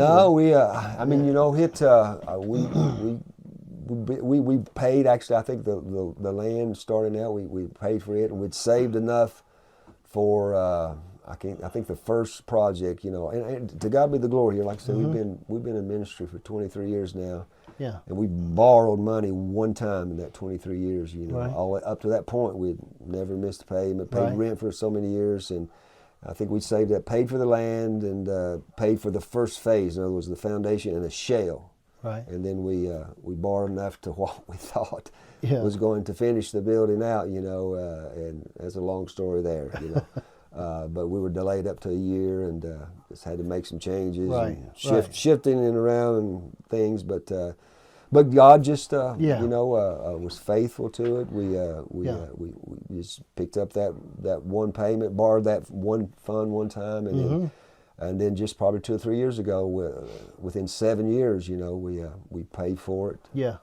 No, I mean, we paid, actually, I think the land starting out, we paid for it, and we'd saved enough for, I think the first project, and to God be the glory here. Like I said, we've been in ministry for 23 years now. Yeah. And we borrowed money one time in that 23 years, Right. All up to that point, we'd never missed a payment, paid Right. rent for so many years, and I think we saved that, paid for the land, and paid for the first phase. In other words, the foundation and a shell. Right. And then we borrowed enough to what we thought Yeah. was going to finish the building out, and that's a long story there, but we were delayed up to a year, and just had to make some changes, Right, and right. shifting and around and things, but God just Yeah. was faithful to it. We just picked up that one payment, borrowed that one fund one time, and then just probably 2 or 3 years ago, within 7 years, we paid for it. Yeah.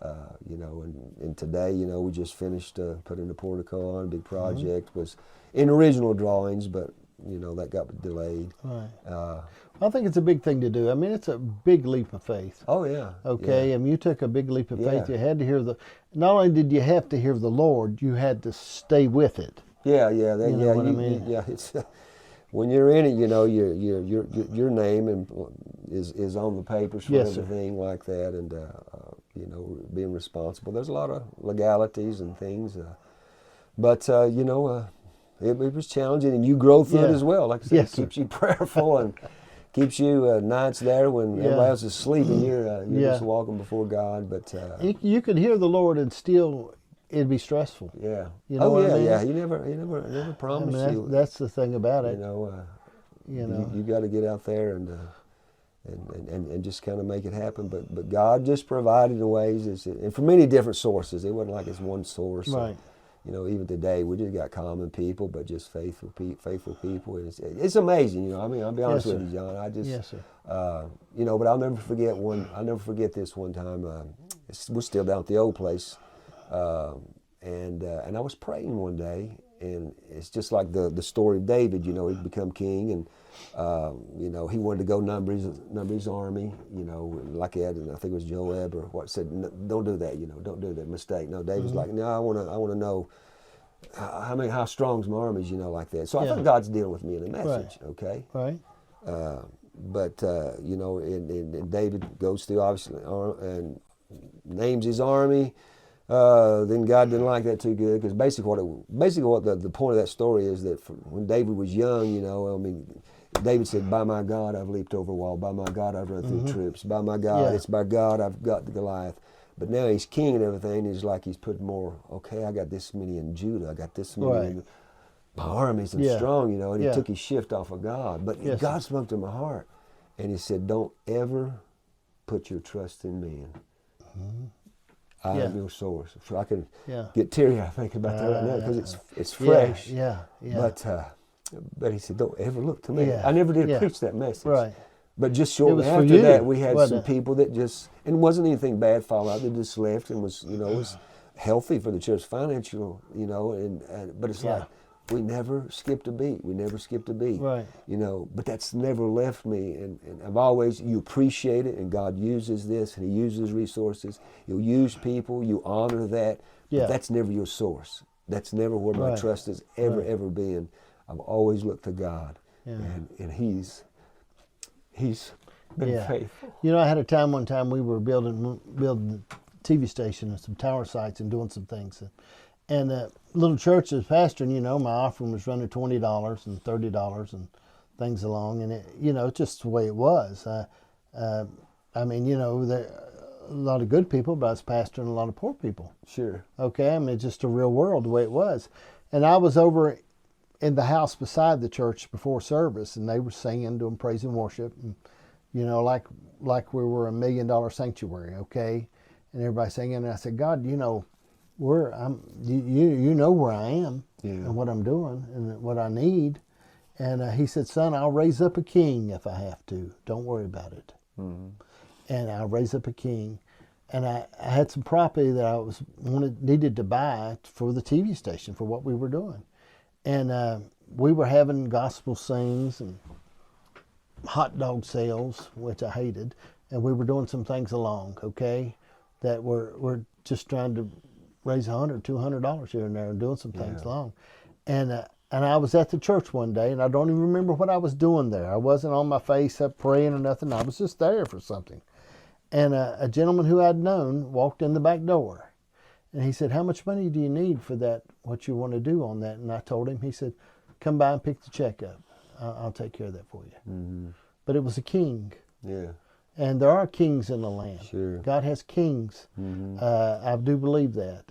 And today, we just finished putting the portico on. A big project was in original drawings, but that got delayed. Right. I think it's a big thing to do. I mean, it's a big leap of faith. Oh yeah. Okay, Yeah. I mean, you took a big leap of faith. Yeah. You had to hear not only did you have to hear the Lord, you had to stay with it. Yeah. You know what I mean? Yeah. It's when you're in it, your name is on the papers for Yes, sir. everything like that, and being responsible. There's a lot of legalities and things, but it was challenging, and you grow through it Yeah. as well. Like I said, Yes, it sir. keeps you prayerful and keeps you nights there when Yeah. everybody else is sleeping. You're Yeah. just walking before God. But You could hear the Lord and still it'd be stressful. yeah, You know what I mean? yeah. He never I promised mean, you. that's the thing about it. You got to get out there and just kind of make it happen. But God just provided in ways, and from many different sources. It wasn't like it's one source. Right. Even today, we just got common people, but just faithful people. And it's amazing. I mean, I'll be honest Yes, with sir. you, John. I just, Yes, sir. but I'll never forget this one time. We're still down at the old place, and I was praying one day, and it's just like the story of David. He'd become king, and he wanted to go number his army. Like he had, I think it was Joab or what said, "No, don't do that. Don't do that mistake." No, David's like, no, I want to know how strong's my armies. Like that. So I Yeah. think God's dealing with me in a message. Right. Okay. Right. But and David goes through obviously and names his army. Then God didn't like that too good, because basically what the point of that story is that when David was young, David said, "By my God, I've leaped over a wall. By my God, I've run through troops. By my God, Yeah. it's by God I've got the Goliath." But now he's king and everything. He's like he's put more. Okay, I got this many in Judah. I got this many. Right. In my armies and Yeah. strong, and he Yeah. took his shift off of God. But Yes, God spoke to my heart, and he said, "Don't ever put your trust in man. I am Yeah. your source." So I can Yeah. get teary-eyed thinking about that right now, because it's fresh. Yeah. But he said, "Don't ever look to me." Yeah. I never did Yeah. preach that message. Right. But just It was shortly for after you, that, we had wasn't some it? people that just, and it wasn't anything bad fall out. They just left, and was healthy for the church, financial, but it's Yeah. like we never skipped a beat. We never skipped a beat. Right. But that's never left me, and I've always, you appreciate it, and God uses this, and He uses resources. You'll use people, you honor that, Yeah. but that's never your source. That's never where my Right. trust has ever Right. been. I've always looked to God, Yeah. and He's been Yeah. faithful. I had one time we were building a TV station and some tower sites and doing some things. And the little church as pastor, my offering was running $20 and $30 and things along. And it's just the way it was. There a lot of good people, but I was pastoring a lot of poor people. Sure. Okay, it's just a real world the way it was. And I was over in the house beside the church before service, and they were singing, doing praise and worship, and like we were $1 million sanctuary, okay, and everybody singing. And I said, "God, you know where I am, Yeah. and what I'm doing and what I need." And He said, "Son, I'll raise up a king if I have to. Don't worry about it." Mm-hmm. And I raised up a king, and I had some property that I needed to buy for the TV station for what we were doing, and we were having gospel sings and hot dog sales, which I hated, and we were doing some things along, okay, that we're just trying to raise $100, $200 here and there, and doing some things along, and I was at the church one day, and I don't even remember what I was doing there. I wasn't on my face up praying or nothing. I was just there for something, and a gentleman who I'd known walked in the back door, and he said, "How much money do you need for that? What you want to do on that?" And I told him. He said, "Come by and pick the check up. I'll take care of that for you." Mm-hmm. But it was a king. Yeah. And there are kings in the land. Sure. God has kings. Mm-hmm. I do believe that.